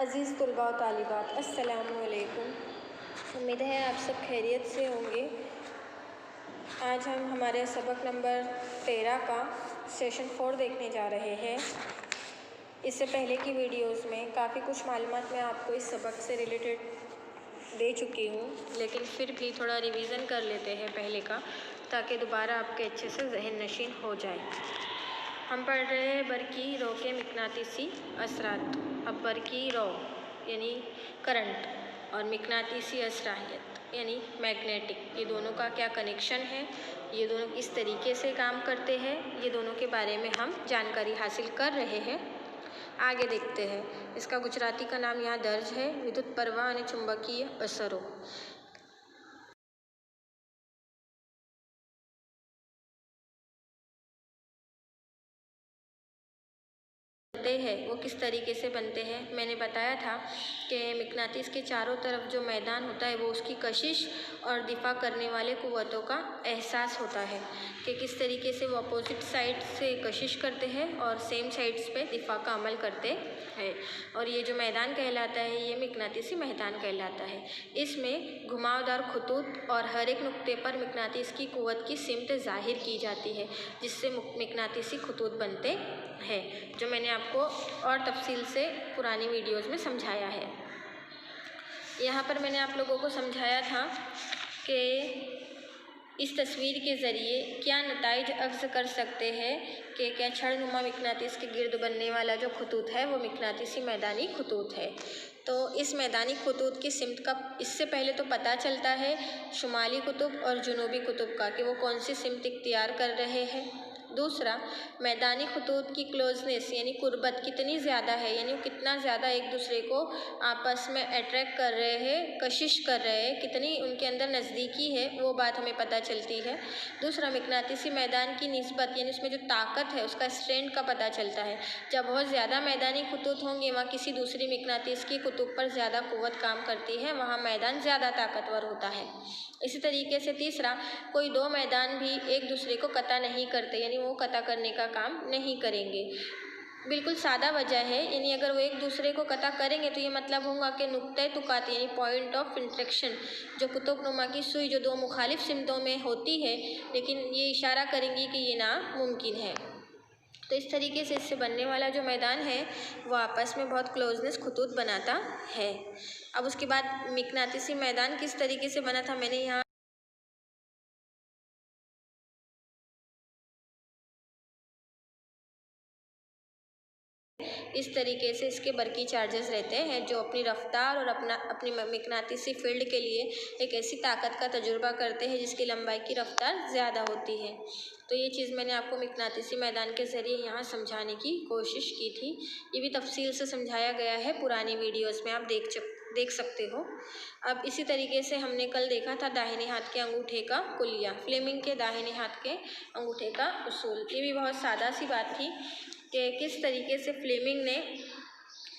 अज़ीज़ तुलबा व तालिबात, अस्सलामु अलैकुम। उम्मीद है आप सब खैरियत से होंगे। आज हम हमारे सबक नंबर 13 का सेशन 4 देखने जा रहे हैं। इससे पहले की वीडियोस में काफ़ी कुछ मालूमात मैं आपको इस सबक से रिलेटेड दे चुकी हूँ, लेकिन फिर भी थोड़ा रिवीज़न कर लेते हैं पहले का, ताकि दोबारा आपके अच्छे से जहन नशीन हो जाए। हम पढ़ रहे हैं बरकी रो के मिकनातीसी असरात। अब बरकी रो यानी करंट और मिकनातीसी असराहियत यानी मैग्नेटिक, ये दोनों का क्या कनेक्शन है, ये दोनों किस तरीके से काम करते हैं, ये दोनों के बारे में हम जानकारी हासिल कर रहे हैं। आगे देखते हैं। इसका गुजराती का नाम यहाँ दर्ज है, विद्युत प्रवाह અને चुंबकीय असरो। हैं वो किस तरीके से बनते हैं। मैंने बताया था कि मिकनातीस के चारों तरफ जो मैदान होता है वो उसकी कशिश और दिफा करने वाले कुव्वतों का एहसास होता है कि किस तरीके से वो अपोजिट साइड से कशिश करते हैं और सेम साइड्स पे दिफा का अमल करते हैं। और ये जो मैदान कहलाता है ये मिकनातीसी मैदान कहलाता है। इसमें घुमावदार खतूत और हर एक नुक्ते पर मिकनातीस की कुव्वत की सिमत ज़ाहिर की जाती है, जिससे मिकनातीसी खतूत बनते हैं, जो मैंने आपको और तफसील से पुरानी वीडियोस में समझाया है। यहाँ पर मैंने आप लोगों को समझाया था कि इस तस्वीर के ज़रिए क्या नताइज अक्स कर सकते हैं कि क्या छड़नुमा मिकनातीस के गिर्द बनने वाला जो खतूत है वो मिकनातीसी मैदानी खतूत है। तो इस मैदानी खतूत की सिमत का इससे पहले तो पता चलता है शुमाली कुतुब और जुनूबी कुतुब का कि वो कौन सी सिमत इख्तियार कर रहे हैं। दूसरा, मैदानी खतूत की क्लोजनेस यानी कुर्बत कितनी ज़्यादा है, यानी वो कितना ज़्यादा एक दूसरे को आपस में अट्रैक्ट कर रहे हैं, कशिश कर रहे हैं, कितनी उनके अंदर नज़दीकी है, वो बात हमें पता चलती है। दूसरा, मिकनातीसी मैदान की निस्बत यानी उसमें जो ताकत है उसका स्ट्रेंथ का पता चलता है। जब बहुत ज़्यादा मैदानी खतूत होंगे वहाँ किसी दूसरी मिकनातीस की कुतुब पर ज़्यादा क़ुव्वत काम करती है, वहाँ मैदान ज़्यादा ताकतवर होता है। इसी तरीके से तीसरा, कोई दो मैदान भी एक दूसरे को कता नहीं करते, यानी वो कता करने का काम नहीं करेंगे। बिल्कुल सादा वजह है, यानी अगर वो एक दूसरे को कता करेंगे तो ये मतलब होगा कि नुक्ते तुकात यानी पॉइंट ऑफ इंटरेक्शन जो कुतुबनुमा की सुई जो दो मुखालिफ सिमतों में होती है, लेकिन ये इशारा करेंगी कि ये नामुमकिन है। तो इस तरीके से इससे बनने वाला जो मैदान है वो आपस में बहुत क्लोजनेस खतूत बनाता है। अब उसके बाद मिकनातीसी मैदान किस तरीके से बना था मैंने यहाँ इस तरीके से इसके बरकी चार्जेस रहते हैं जो अपनी रफ्तार और अपनी मिकनातीसी फील्ड के लिए एक ऐसी ताकत का तजुर्बा करते हैं जिसकी लंबाई की रफ्तार ज़्यादा होती है। तो ये चीज़ मैंने आपको मिकनातीसी मैदान के ज़रिए यहाँ समझाने की कोशिश की थी। ये भी तफसील से समझाया गया है पुरानी वीडियोस में, आप देख सकते हो। अब इसी तरीके से हमने कल देखा था दाहिने हाथ के अंगूठे का कुलिया, फ्लेमिंग के दाहिने हाथ के अंगूठे का उसूल। ये भी बहुत सादा सी बात थी कि किस तरीके से फ्लेमिंग ने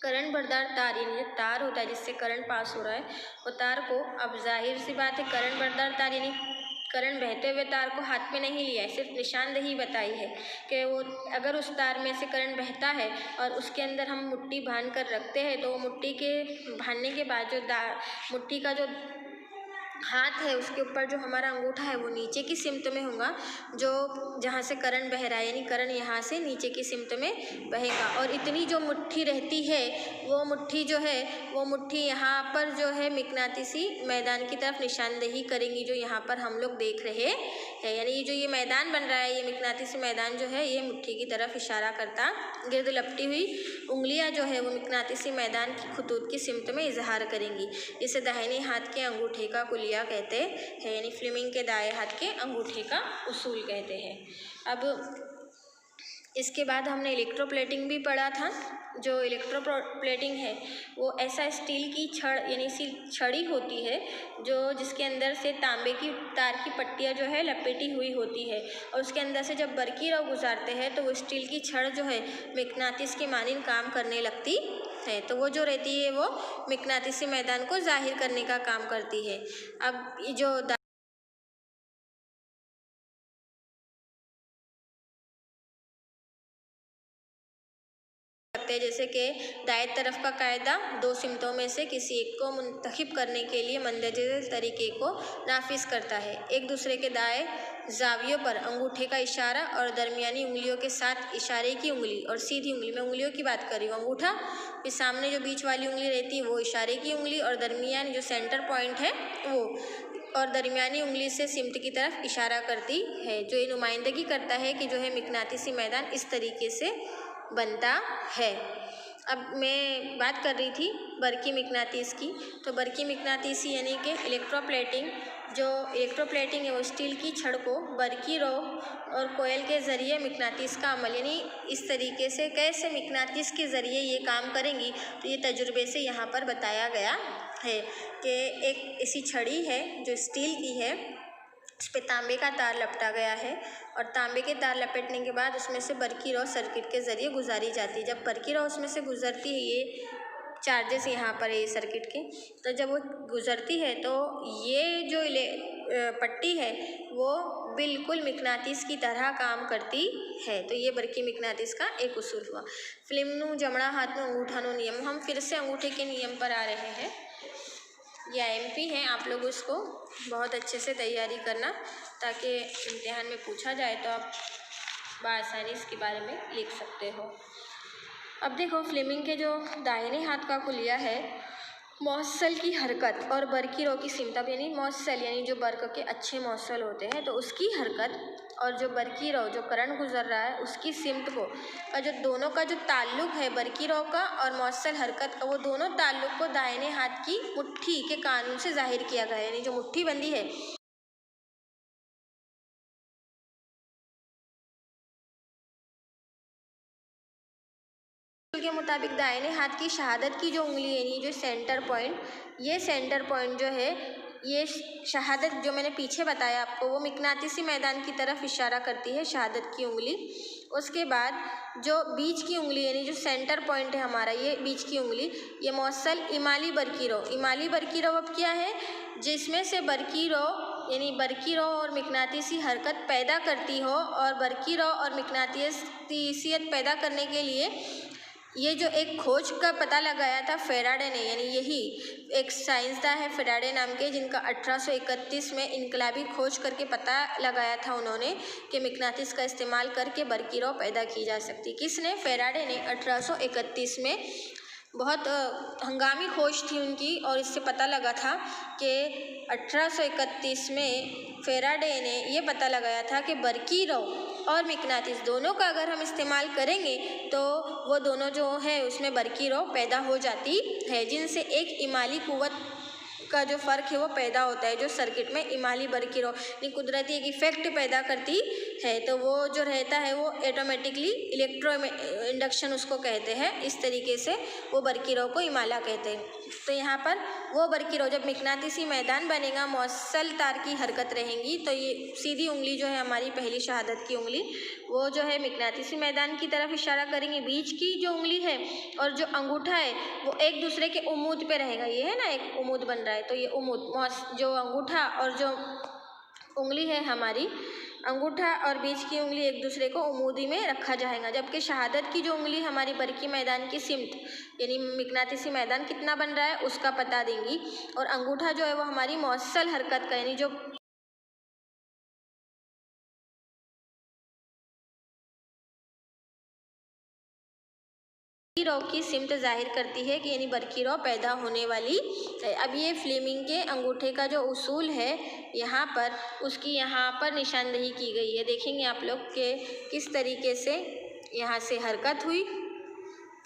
करंट बरदार तार यानी जो तार होता है जिससे करंट पास हो रहा है वो तार को, अब जाहिर सी बात है करंट बरदार तार यानी करंट बहते हुए तार को हाथ में नहीं लिया है, सिर्फ निशानदेही बताई है कि वो अगर उस तार में से करंट बहता है और उसके अंदर हम मुट्ठी बांध कर रखते हैं तो वो मुट्ठी के बांधने के बाद जो मुट्ठी का जो हाथ है उसके ऊपर जो हमारा अंगूठा है वो नीचे की सिमत में होगा, जो जहाँ से करंट बह रहा है, यानी करंट यहाँ से नीचे की सिमत में बहेगा। और इतनी जो मुट्ठी रहती है वो मुट्ठी जो है वो मुट्ठी यहाँ पर जो है मिकनातीसी मैदान की तरफ निशानदेही करेंगी, जो यहाँ पर हम लोग देख रहे हैं। यानी ये जो ये मैदान बन रहा है ये मिकनातीसी मैदान जो है ये मुट्ठी की तरफ इशारा करता, गिर्द लपटी हुई उंगलियाँ जो है वो मिकनातीसी मैदान की खतूत की सिमत में इजहार करेंगी। इसे दाहिने हाथ के अंगूठे का कुलिया कहते हैं, यानी फ्लेमिंग के दाएं हाथ के अंगूठे का उसूल कहते हैं। अब इसके बाद हमने इलेक्ट्रोप्लेटिंग भी पढ़ा था। जो इलेक्ट्रोप्लेटिंग है वो ऐसा स्टील की छड़ यानी सी छड़ी होती है जो जिसके अंदर से तांबे की तार की पट्टियाँ जो है लपेटी हुई होती है, और उसके अंदर से जब बरकी रव गुजारते हैं तो वो स्टील की छड़ जो है मिकनातीस के मानिंद काम करने लगती है। तो वो जो रहती है वो मिकनातीसी मैदान को जाहिर करने का काम करती है। अब ये जो सकते हैं, जैसे कि दाएं तरफ का कायदा दो सिमतों में से किसी एक को मुंतखब करने के लिए मंदरजे तरीके को नाफिज करता है। एक दूसरे के दाएं जावियों पर अंगूठे का इशारा और दरमियानी उंगलियों के साथ इशारे की उंगली और सीधी उंगली, मैं उंगलियों की बात कर रही हूँ, अंगूठा, फिर सामने जो बीच वाली उंगली रहती है वो इशारे की उंगली और दरमियान जो सेंटर पॉइंट है वो, और दरमियानी उंगली से सिमत की तरफ इशारा करती है, जो ये नुमाइंदगी करता है कि जो है मिकनातीसी मैदान इस तरीके से बनता है। अब मैं बात कर रही थी बरकी मिकनातीस की, तो बरकी मिकनातीसी यानी कि इलेक्ट्रोप्लेटिंग, जो इलेक्ट्रोप्लेटिंग है वो स्टील की छड़ को बरकी रो और कोयल के ज़रिए मिकनातीस का अमल, यानी इस तरीके से कैसे मिकनातीस के ज़रिए ये काम करेंगी, तो ये तजुर्बे से यहाँ पर बताया गया है कि एक ऐसी छड़ी है जो स्टील की है, उस पर तांबे का तार लपटा गया है और तांबे के तार लपेटने के बाद उसमें से बरकी रौ सर्किट के ज़रिए गुजारी जाती है। जब बरकी रौ उसमें से गुजरती है, ये चार्जेस यहाँ पर है ये सर्किट के, तो जब वो गुजरती है तो ये जो पट्टी है वो बिल्कुल मिकनातीस की तरह काम करती है। तो ये बरकी मिकनातीस का एक उसूल हुआ। फिल्मनु जमड़ा हाथ में अंगूठानो नियम, हम फिर से अंगूठे के नियम पर आ रहे हैं। यह एमपी है, आप लोग उसको बहुत अच्छे से तैयारी करना ताकि इम्तिहान में पूछा जाए तो आप बआसानी इसके बारे में लिख सकते हो। अब देखो फ्लेमिंग के जो दाहिने हाथ का कुलिया है, मौसल की हरकत और बरकी रो की सिमत, यानी मौसल यानी जो बर्क के अच्छे मौसल होते हैं तो उसकी हरकत और जो बरकी रो जो करंट गुजर रहा है उसकी सिमत को का जो दोनों का जो ताल्लुक है बरकी रो का और मौसल हरकत का, वो दोनों ताल्लुक को दाहिने हाथ की मुट्ठी के कानून से जाहिर किया गया है। यानी जो मुट्ठी बंदी है के मुताबिक दाहिने हाथ की शहादत की जो उंगली है, यानी जो सेंटर पॉइंट, ये सेंटर पॉइंट जो है, ये शहादत जो मैंने पीछे बताया आपको, वो मिकनातीसी मैदान की तरफ इशारा करती है शहादत की उंगली। उसके बाद जो बीच की उंगली यानी जो सेंटर पॉइंट है हमारा, ये बीच की उंगली, ये मौसल इमाली बरकी रो, इमाली बरकी रो अब क्या है, जिसमें से बरकी रो यानी बरकी रो और मिकनातीसी हरकत पैदा करती हो, और बरकी रो और मिकनातीसियत पैदा करने के लिए ये जो एक खोज का पता लगाया था फेराडे ने, यानी यही एक साइंसदान है फेराडे नाम के, जिनका 1831 में इनकलाबी खोज करके पता लगाया था उन्होंने कि मिकनातीस का इस्तेमाल करके बरकी रौ पैदा की जा सकती। किसने? फेराडे ने 1831 में। बहुत हंगामी खोज थी उनकी और इससे पता लगा था कि 1831 में फेराडे ने ये पता लगाया था कि बरकी रौ और मिकनातीस दोनों का अगर हम इस्तेमाल करेंगे तो वो दोनों जो है उसमें बरकी रौ पैदा हो जाती है, जिनसे एक इमाली कुव्वत का जो फ़र्क है वो पैदा होता है, जो सर्किट में इमाली बरकी रौ यानी कुदरती एक इफ़ेक्ट पैदा करती है, तो वो जो रहता है वो ऑटोमेटिकली इलेक्ट्रो इंडक्शन उसको कहते हैं। इस तरीके से वो बरकी रौ को इमाला कहते हैं। तो यहाँ पर वो बरकी रौ जब मिकनातीसी मैदान बनेगा, मौसल तार की हरकत रहेंगी, तो ये सीधी उंगली जो है हमारी पहली शहादत की उंगली, वो जो है मिकनातीसी मैदान की तरफ इशारा करेंगे। बीच की जो उंगली है और जो अंगूठा है वो एक दूसरे के उमूद पे रहेगा। ये है ना, एक उमूद बन रहा है, तो ये उमूद जो अंगूठा और जो उंगली है हमारी, अंगूठा और बीच की उंगली एक दूसरे को उमूदी में रखा जाएगा, जबकि शहादत की जो उंगली हमारी बरकी मैदान की सिमत यानी मिकनातीसी मैदान कितना बन रहा है उसका पता देंगी, और अंगूठा जो है वो हमारी मौसल हरकत का यानी जो रौ की सिमत जाहिर करती है कि यानी बरकी रौ पैदा होने वाली है। अब ये फ्लेमिंग के अंगूठे का जो उसूल है यहाँ पर, उसकी यहाँ पर निशानदेही की गई है। देखेंगे आप लोग के किस तरीके से यहाँ से हरकत हुई,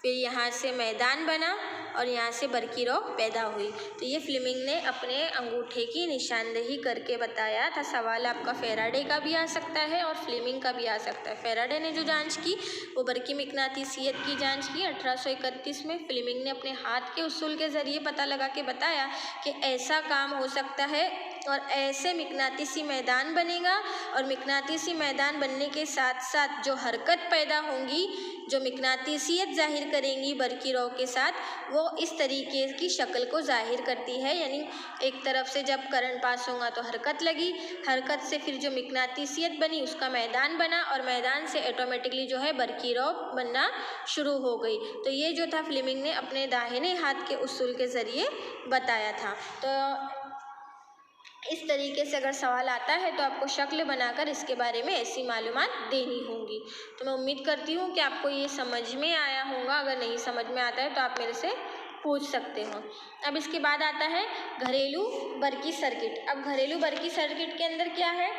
फिर यहाँ से मैदान बना और यहाँ से बरकी रौ पैदा हुई। तो ये फ्लेमिंग ने अपने अंगूठे की निशानदेही करके बताया था। सवाल आपका फेराडे का भी आ सकता है और फ्लेमिंग का भी आ सकता है। फेराडे ने जो जांच की वो बरकी मिकनातीसियत की जांच की 1831 में। फ्लेमिंग ने अपने हाथ के उसूल के ज़रिए पता लगा के बताया कि ऐसा काम हो सकता है और ऐसे मिकनातीसी मैदान बनेगा, और मिकनातीसी मैदान बनने के साथ साथ जो हरकत पैदा होंगी जो मिकनातीसियत जाहिर करेंगी बरकी रॉ के साथ, वो इस तरीके की शक्ल को जाहिर करती है। यानी एक तरफ से जब करंट पास होगा तो हरकत लगी, हरकत से फिर जो मिकनातीसियत बनी उसका मैदान बना, और मैदान से ऑटोमेटिकली जो है बरकी रॉ बनना शुरू हो गई। तो ये जो था फ्लेमिंग ने अपने दाहिने हाथ के उसूल के ज़रिए बताया था। तो इस तरीके से अगर सवाल आता है तो आपको शक्ल बनाकर इसके बारे में ऐसी मालूमात देनी होंगी। तो मैं उम्मीद करती हूँ कि आपको ये समझ में आया होगा। अगर नहीं समझ में आता है तो आप मेरे से पूछ सकते हो। अब इसके बाद आता है घरेलू बरकी सर्किट। अब घरेलू बरकी सर्किट के अंदर क्या है,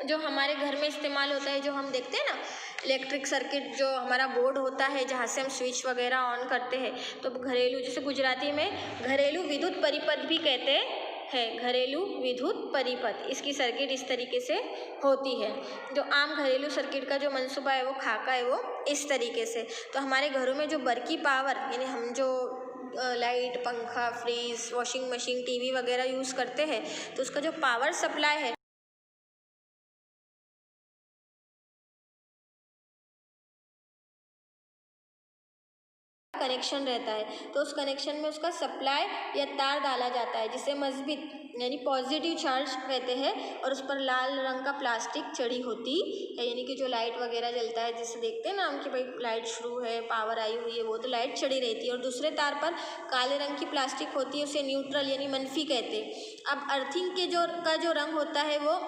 जो हमारे घर में इस्तेमाल होता है, जो हम देखते हैं ना इलेक्ट्रिक सर्किट, जो हमारा बोर्ड होता है जहाँ से हम स्विच वगैरह ऑन करते हैं, तो घरेलू, जैसे गुजराती में घरेलू विद्युत परिपथ भी कहते है, घरेलू विद्युत परिपथ, इसकी सर्किट इस तरीके से होती है। जो आम घरेलू सर्किट का जो मंसूबा है, वो खाका है, वो इस तरीके से। तो हमारे घरों में जो बरकी पावर, यानी हम जो लाइट, पंखा, फ्रीज, वॉशिंग मशीन, टीवी वगैरह यूज़ करते हैं, तो उसका जो पावर सप्लाई है कनेक्शन रहता है, तो उस कनेक्शन में उसका सप्लाई या तार डाला जाता है, जिसे मजबूत यानी पॉजिटिव चार्ज कहते हैं, और उस पर लाल रंग का प्लास्टिक चढ़ी होती है। यानी कि जो लाइट वगैरह जलता है, जिसे देखते हैं ना हम कि भाई लाइट शुरू है, पावर आई हुई है, वो तो लाइट चढ़ी रहती है। और दूसरे तार पर काले रंग की प्लास्टिक होती है, उसे न्यूट्रल यानी मनफी कहते हैं। अब अर्थिंग के जो रंग होता है वो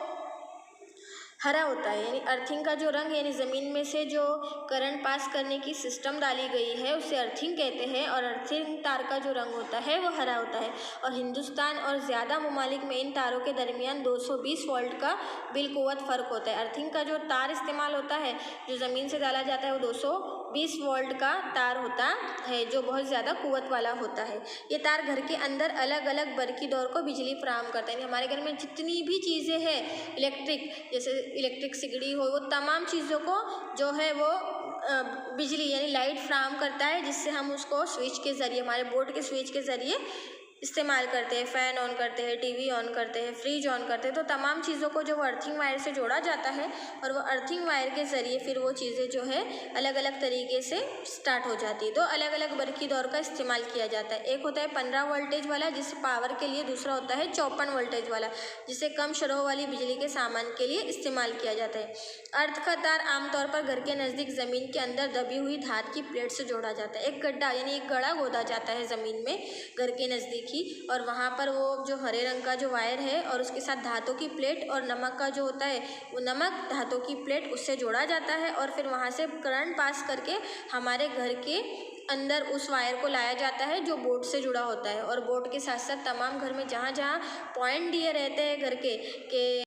हरा होता है, यानी अर्थिंग का जो रंग, यानी ज़मीन में से जो करंट पास करने की सिस्टम डाली गई है उसे अर्थिंग कहते हैं, और अर्थिंग तार का जो रंग होता है वो हरा होता है। और हिंदुस्तान और ज़्यादा ममालिक में इन तारों के दरमियान 220 वोल्ट का बिलकुवत फ़र्क होता है। अर्थिंग का जो तार इस्तेमाल होता है, जो ज़मीन से डाला जाता है, वो 220 वोल्ट का तार होता है, जो बहुत ज़्यादा कुवत वाला होता है। ये तार घर के अंदर अलग अलग बरकी दौर को बिजली फराहम करता है। हमारे घर में जितनी भी चीज़ें हैं इलेक्ट्रिक, जैसे इलेक्ट्रिक सिगड़ी हो, वो तमाम चीज़ों को जो है वो बिजली यानी लाइट फ्राहम करता है, जिससे हम उसको स्विच के ज़रिए, हमारे बोर्ड के स्विच के ज़रिए इस्तेमाल करते हैं। फ़ैन ऑन करते हैं, टीवी ऑन करते हैं, फ्रिज ऑन करते हैं, तो तमाम चीज़ों को जो वो अर्थिंग वायर से जोड़ा जाता है, और वो अर्थिंग वायर के ज़रिए फिर वो चीज़ें जो है अलग अलग तरीके से स्टार्ट हो जाती है। तो अलग अलग बरकी दौर का इस्तेमाल किया जाता है। एक होता है 15 वोल्टेज वाला, जिससे पावर के लिए, दूसरा होता है 54 वोल्टेज वाला, जिसे कम शरह वाली बिजली के सामान के लिए इस्तेमाल किया जाता है। अर्थ का तार आमतौर पर घर के नज़दीक ज़मीन के अंदर दबी हुई धात की प्लेट से जोड़ा जाता है। एक गड्ढा यानी एक गड़ा खोदा जाता है ज़मीन में घर के नज़दीक ही, और वहाँ पर वो जो हरे रंग का जो वायर है और उसके साथ धातु की प्लेट और नमक का जो होता है, वो नमक धातु की प्लेट, उससे जोड़ा जाता है, और फिर वहाँ से करंट पास करके हमारे घर के अंदर उस वायर को लाया जाता है जो बोर्ड से जुड़ा होता है। और बोर्ड के साथ साथ तमाम घर में जहाँ जहाँ पॉइंट दिए रहते हैं घर के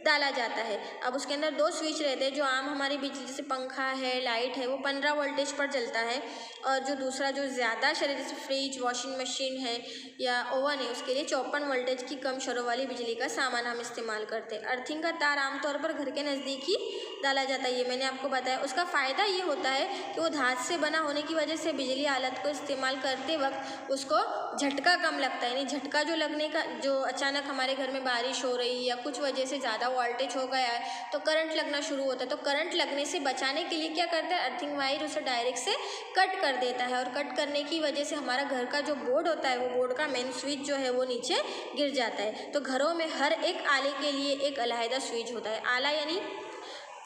डाला जाता है। अब उसके अंदर 2 स्विच रहते हैं, जो आम हमारी बिजली जैसे पंखा है, लाइट है, वो 15 वोल्टेज पर जलता है, और जो दूसरा जो ज़्यादा शरीर जैसे फ्रिज, वॉशिंग मशीन है या ओवन है, उसके लिए 54 वोल्टेज की कम शरह वाली बिजली का सामान हम इस्तेमाल करते हैं। अर्थिंग का तार आमतौर पर घर के नज़दीक ही डाला जाता है, ये मैंने आपको बताया। उसका फ़ायदा ये होता है कि वो धात से बना होने की वजह से बिजली आलत को इस्तेमाल करते वक्त उसको झटका कम लगता है। यानी झटका जो लगने का, जो अचानक हमारे घर में बारिश हो रही या कुछ वजह से ज़्यादा वोल्टेज हो गया है तो करंट लगना शुरू होता है, तो करंट लगने से बचाने के लिए क्या करता है, अर्थिंग वायर उसे डायरेक्ट से कट कर देता है, और कट करने की वजह से हमारा घर का जो बोर्ड होता है, वो बोर्ड का मेन स्विच जो है वो नीचे गिर जाता है। तो घरों में हर एक आले के लिए एक अलहदा स्विच होता है। आला यानी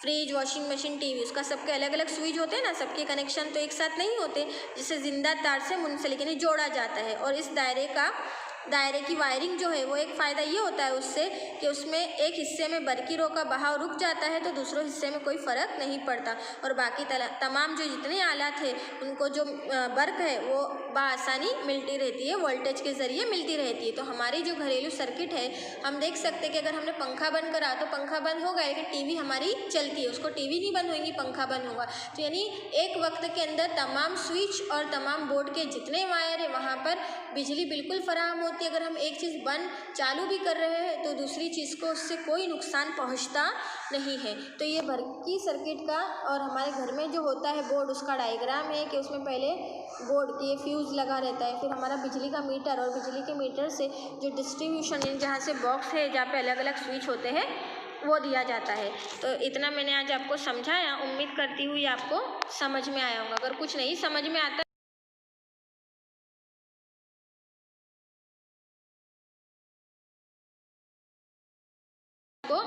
फ्रिज, वॉशिंग मशीन, टीवी, उसका सबके अलग अलग स्विच होते हैं ना, सबके कनेक्शन तो एक साथ नहीं होते, जिसे जिंदा तार से मुंसलिक यानी जोड़ा जाता है। और इस दायरे की वायरिंग जो है वो एक फ़ायदा ये होता है उससे कि उसमें एक हिस्से में बरकी रो का बहाव रुक जाता है, तो दूसरे हिस्से में कोई फ़र्क नहीं पड़ता, और बाकी तमाम जो जितने आलात हैं उनको जो बर्क है वो बआसानी मिलती रहती है, वोल्टेज के ज़रिए मिलती रहती है। तो हमारी जो घरेलू सर्किट है, हम देख सकते हैं कि अगर हमने पंखा बंद करा तो पंखा बंद होगा, लेकिन टीवी हमारी चलती है, उसको टीवी नहीं बंद होगी, पंखा बंद होगा। तो यानी एक वक्त के अंदर तमाम स्विच और तमाम बोर्ड के जितने वायर है वहाँ पर बिजली बिल्कुल फराहम होती है, अगर हम एक चीज़ बंद चालू भी कर रहे हैं तो दूसरी चीज़ को उससे कोई नुकसान पहुंचता नहीं है। तो ये बरकी सर्किट का और हमारे घर में जो होता है बोर्ड, उसका डायग्राम है कि उसमें पहले बोर्ड के फ्यूज़ लगा रहता है, फिर हमारा बिजली का मीटर, और बिजली के मीटर से जो डिस्ट्रीब्यूशन जहाँ से बॉक्स है जहाँ पे अलग अलग स्विच होते हैं वो दिया जाता है। तो इतना मैंने आज आपको समझाया, उम्मीद करती हूँ ये आपको समझ में आया होगा। अगर कुछ नहीं समझ में आता को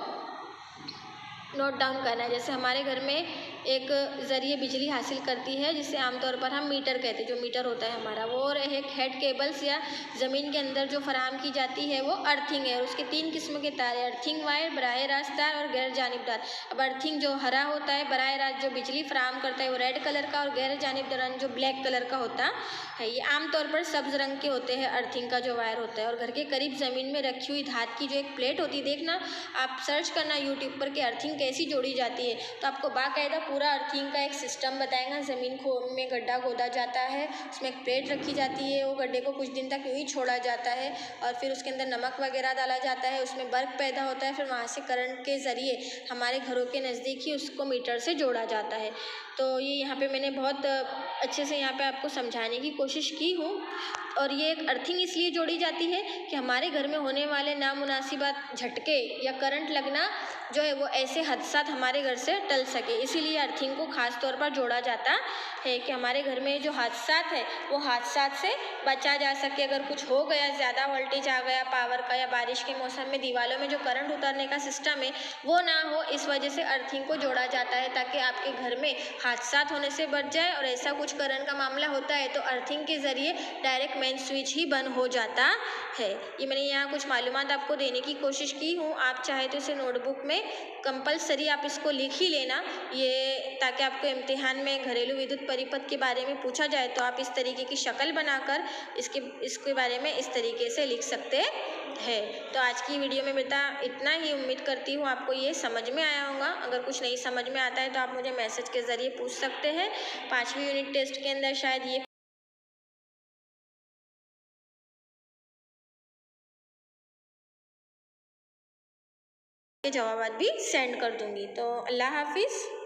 नोट डाउन करना है। जैसे हमारे घर में एक ज़रिए बिजली हासिल करती है जिसे आमतौर पर हम मीटर कहते हैं, जो मीटर होता है हमारा वो, और एक हेड केबल्स या ज़मीन के अंदर जो फराहम की जाती है वो अर्थिंग है। और उसके 3 किस्म के तार है, अर्थिंग वायर, बराह रास्त तार और गैर जानिबदार। अब अर्थिंग जो हरा होता है, बराह रास्त जो बिजली फराहम करता है वो रेड कलर का, और गैर जानिबदार जो ब्लैक कलर का होता है। ये आमतौर पर सब्ज़ रंग के होते हैं अर्थिंग का जो वायर होता है। और घर के करीब ज़मीन में रखी हुई धात की जो एक प्लेट होती है, देखना आप सर्च करना यूट्यूब पर कि अर्थिंग कैसी जोड़ी जाती है, तो आपको बाकायदा पूरा अर्थिंग का एक सिस्टम बताएगा। ज़मीन में गड्ढा खोदा जाता है, उसमें एक प्लेट रखी जाती है, वो गड्ढे को कुछ दिन तक यूँ ही छोड़ा जाता है, और फिर उसके अंदर नमक वगैरह डाला जाता है, उसमें बर्फ पैदा होता है, फिर वहाँ से करंट के ज़रिए हमारे घरों के नज़दीक ही उसको मीटर से जोड़ा जाता है। तो ये यहाँ पे मैंने बहुत अच्छे से यहाँ पे आपको समझाने की कोशिश की हूँ। और ये एक अर्थिंग इसलिए जोड़ी जाती है कि हमारे घर में होने वाले नामुनासिबात झटके या करंट लगना जो है वो ऐसे हादसात हमारे घर से टल सके, इसीलिए अर्थिंग को ख़ास तौर पर जोड़ा जाता है कि हमारे घर में जो हादसात है वो हादसात से बचा जा सके। अगर कुछ हो गया, ज़्यादा वोल्टेज आ गया पावर का, या बारिश के मौसम में दीवारों में जो करंट उतरने का सिस्टम है वो ना हो, इस वजह से अर्थिंग को जोड़ा जाता है, ताकि आपके घर में हादसात होने से बच जाए। और ऐसा कुछ करंट का मामला होता है तो अर्थिंग के ज़रिए डायरेक्ट मेन स्विच ही बंद हो जाता है। ये मैंने यहाँ कुछ मालूमात आपको देने की कोशिश की हूँ। आप चाहे तो इसे नोटबुक में कंपलसरी आप इसको लिख ही लेना, ये ताकि आपको इम्तिहान में घरेलू विद्युत परिपथ के बारे में पूछा जाए तो आप इस तरीके की शक्ल बनाकर इसके बारे में इस तरीके से लिख सकते हैं। तो आज की वीडियो में बेटा इतना ही, उम्मीद करती हूँ आपको ये समझ में आया होगा। अगर कुछ नहीं समझ में आता है तो आप मुझे मैसेज के ज़रिए पूछ सकते हैं। 5वीं यूनिट टेस्ट के अंदर शायद ये के जवाब भी सेंड कर दूँगी। तो अल्लाह हाफिज़।